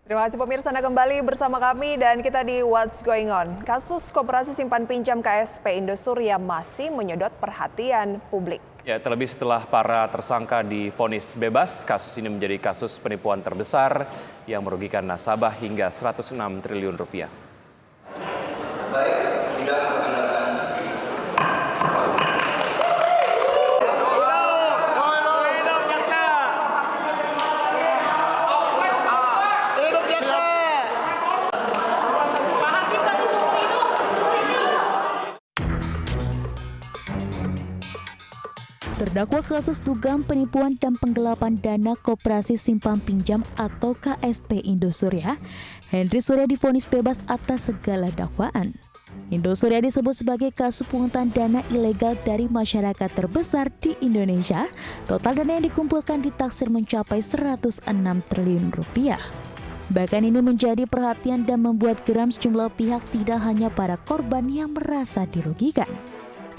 Terima kasih pemirsa, Anda kembali bersama kami dan kita di What's Going On. Kasus Koperasi Simpan Pinjam KSP Indosuria masih menyedot perhatian publik. Ya, terlebih setelah para tersangka divonis bebas, kasus ini menjadi kasus penipuan terbesar yang merugikan nasabah hingga 106 triliun rupiah. Terdakwa kasus dugaan penipuan dan penggelapan dana Koperasi Simpan Pinjam atau KSP Indosuria, Henry Surya divonis bebas atas segala dakwaan. Indosuria disebut sebagai kasus pungutan dana ilegal dari masyarakat terbesar di Indonesia. Total dana yang dikumpulkan ditaksir mencapai 106 triliun rupiah. Bahkan ini menjadi perhatian dan membuat geram sejumlah pihak, tidak hanya para korban yang merasa dirugikan.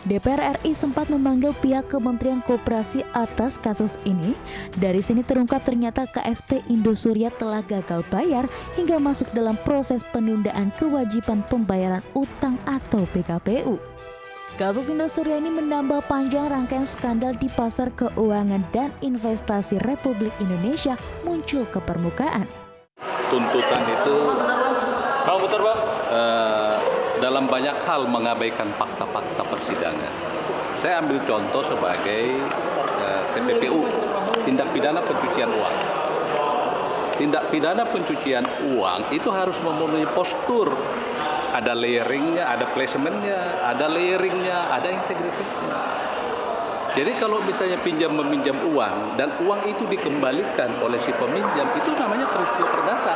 DPR RI sempat memanggil pihak Kementerian Koperasi atas kasus ini. Dari sini terungkap ternyata KSP Indosuria telah gagal bayar hingga masuk dalam proses penundaan kewajiban pembayaran utang atau PKPU. Kasus Indosuria ini menambah panjang rangkaian skandal di pasar keuangan dan investasi Republik Indonesia muncul ke permukaan. Tuntutan itu dalam banyak hal mengabaikan fakta-fakta persidangan. Saya ambil contoh sebagai TPPU, tindak pidana pencucian uang. Tindak pidana pencucian uang itu harus memenuhi postur. Ada layeringnya, ada placementnya, ada layeringnya, ada integritasnya. Jadi kalau misalnya pinjam meminjam uang dan uang itu dikembalikan oleh si peminjam, itu namanya peristiwa perdata.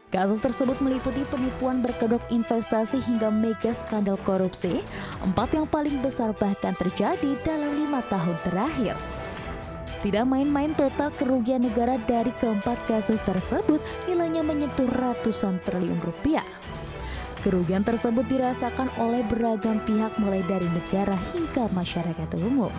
Kasus tersebut meliputi penipuan berkedok investasi hingga mega skandal korupsi. 4 yang paling besar bahkan terjadi dalam 5 tahun terakhir. Tidak main-main, total kerugian negara dari keempat kasus tersebut nilainya menyentuh ratusan triliun rupiah. Kerugian tersebut dirasakan oleh beragam pihak mulai dari negara hingga masyarakat umum.